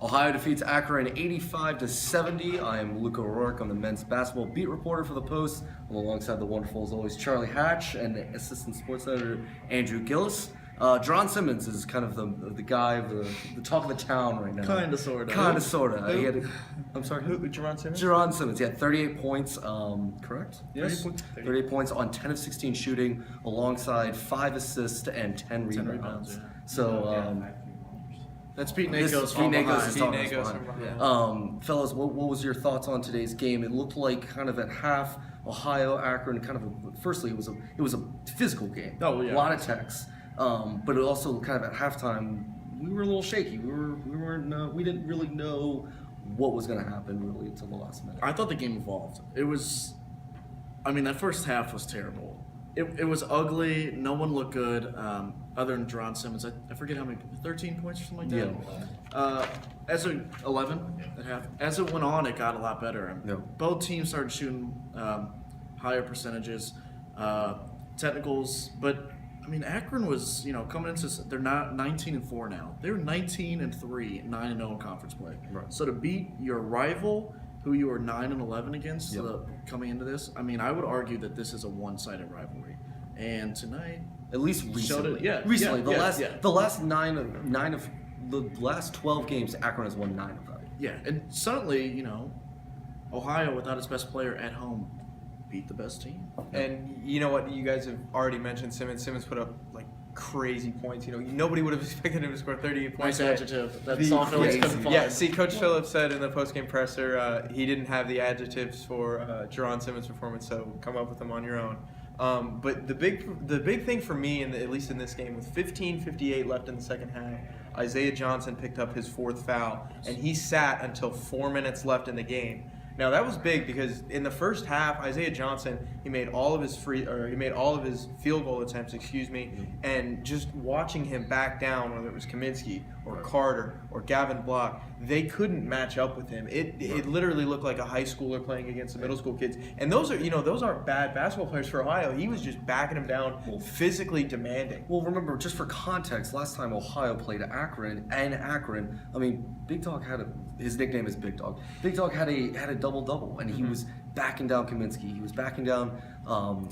Ohio defeats Akron 85-70. I am Luke O'Rourke. I'm the men's basketball beat reporter for the Post. I'm alongside the wonderful, as always, Charlie Hatch and the assistant sports editor Andrew Gillis. Jaaron Simmons is kind of the guy, the talk of the town right now. Kind of, sort of. Kind of, sort of. I'm sorry, who? Jaaron Simmons? Jaaron Simmons, yeah, 38 points, correct? Yes. 38 points on 10 of 16 shooting, alongside 5 assists and 10 rebounds. Yeah. So, that's Pete this Nakos is from Pete behind. Nakos is talking us behind. Fellas, what was your thoughts on today's game? It looked like kind of at half, Ohio, Akron, kind of firstly, it was a physical game. Oh, yeah. A lot of techs. But it also kind of at halftime, we were a little shaky. We didn't really know what was going to happen really until the last minute. I thought the game evolved. That first half was terrible. It was ugly. No one looked good, other than Jaaron Simmons. I forget how many, 13 points or something like that? 11 at half. As it went on, it got a lot better. Yeah. Both teams started shooting higher percentages, technicals, but Akron was, coming into this, they're not 19-4 now. They're 19-3, 9-0 in conference play. Right. So to beat your rival, who you were 9-11 against, coming into this, I would argue that this is a one-sided rivalry. And tonight, at least recently. Recently. The last 12 games, Akron has won 9 of them. Yeah, and suddenly, Ohio, without its best player at home, beat the best team. And you know what? You guys have already mentioned Simmons. Simmons put up crazy points. Nobody would have expected him to score 38 points. Nice adjective. That's all Phillips couldn't find. Yeah, see, Coach Phillips said in the postgame presser he didn't have the adjectives for Jaaron Simmons' performance, so come up with them on your own. But the big thing for me, at least in this game, with 15:58 left in the second half, Isaiah Johnson picked up his 4th foul, and he sat until 4 minutes left in the game. Now that was big because in the first half, Isaiah Johnson he made all of his field goal attempts, and just watching him back down, whether it was Kaminsky or Carter or Gavin Block, they couldn't match up with him. It literally looked like a high schooler playing against the middle school kids, and those aren't bad basketball players for Ohio. He was just backing him down, physically demanding. Well, remember, just for context, last time Ohio played Akron, Big Dog his nickname is Big Dog. Big Dog had a double-double, and he was backing down Kaminsky. He was backing down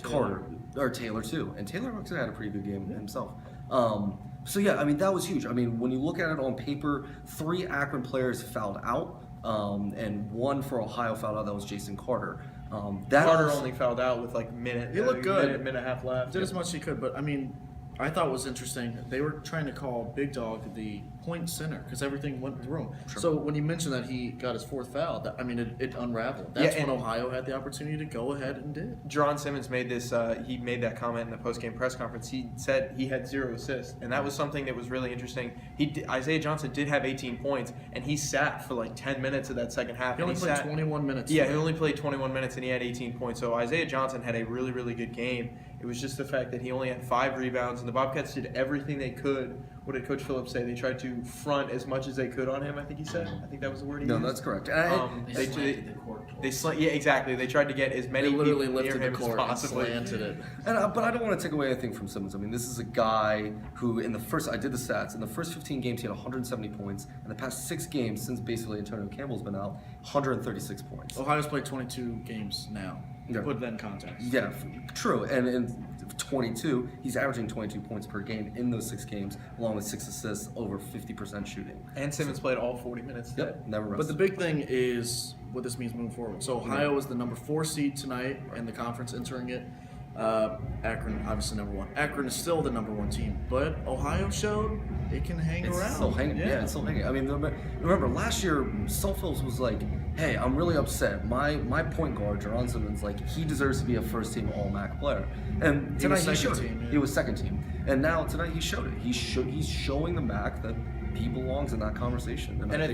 Carter, or Taylor too. And Taylor actually had a pretty good game himself. That was huge. When you look at it on paper, 3 Akron players fouled out, and 1 for Ohio fouled out. That was Jason Carter. Carter only fouled out with minute. He looked good. Minute and a half left. Did as much as he could, but I thought it was interesting. They were trying to call Big Dog the point center because everything went through him. Sure. So when you mentioned that he got his 4th foul, it unraveled. That's when Ohio had the opportunity to go ahead and did. Jaaron Simmons made this. He made that comment in the post-game press conference. He said he had 0 assists, and that was something that was really interesting. Isaiah Johnson did have 18 points, and he sat for 10 minutes of that second half. He only played 21 minutes. Yeah, he only played 21 minutes, and he had 18 points. So Isaiah Johnson had a really, really good game. It was just the fact that he only had 5 rebounds, and the Bobcats did everything they could. What did Coach Phillips say? They tried to front as much as they could on him, I think he said. I think that was the word he used. No, that's correct. Exactly. They tried to get as many people near him as possible. Slanted it. But I don't want to take away anything from Simmons. This is a guy who, I did the stats. In the first 15 games, he had 170 points. In the past 6 games, since basically Antonio Campbell's been out, 136 points. Ohio's played 22 games now. Yeah. Put that in context. Yeah, true. And in 22, he's averaging 22 points per game in those 6 games, along with 6 assists, over 50% shooting. And Simmons played all 40 minutes. Yep, never rested. But the big thing is what this means moving forward. So Ohio is the number 4 seed tonight in the conference entering it. Akron, obviously number 1. Akron is still the number 1 team, but Ohio showed it can hang around. It's still hanging. Yeah, it's still hanging. Remember last year, Saul Phillips was like, "Hey, I'm really upset. My point guard, Jaaron Simmons, he deserves to be a first-team All-MAC player." And tonight he showed it. He was second team, and now tonight he showed it. He's showing the MAC that he belongs in that conversation. Go ahead.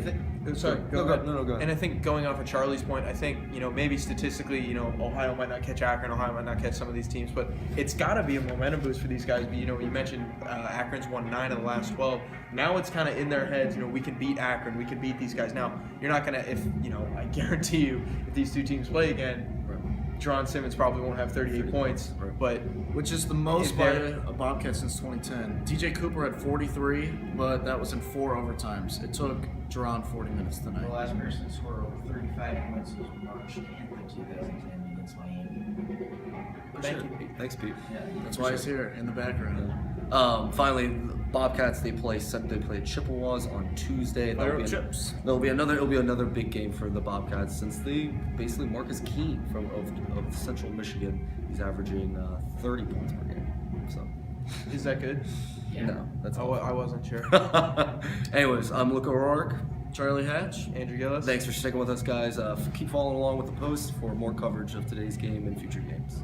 And I think going off of Charlie's point, I think maybe statistically, Ohio might not catch Akron, Ohio might not catch some of these teams, but it's got to be a momentum boost for these guys. You mentioned Akron's won 9 of the last 12. Now it's kind of in their heads. We can beat Akron, we can beat these guys. Now you're not gonna, I guarantee you, if these 2 teams play again, Jaaron Simmons probably won't have 38 points, right. but Which is the most If by they're- a Bobcat since 2010. DJ Cooper had 43, but that was in 4 overtimes. It took Jaaron 40 minutes tonight. The last person to score over 35 points was March 10th of 2010 against Miami. thank you. Thanks, Pete. Yeah. That's why he's here in the background. Finally, the Bobcats they play Chippewas on Tuesday. Fire up Chips. It'll be another big game for the Bobcats since they basically Marcus Keene of Central Michigan. He's averaging 30 points per game. So Is that good? Yeah. no, that's I wasn't sure. Anyways, I'm Luke O'Rourke. Charlie Hatch. Andrew Gillis. Thanks for sticking with us, guys. Keep following along with the post for more coverage of today's game and future games.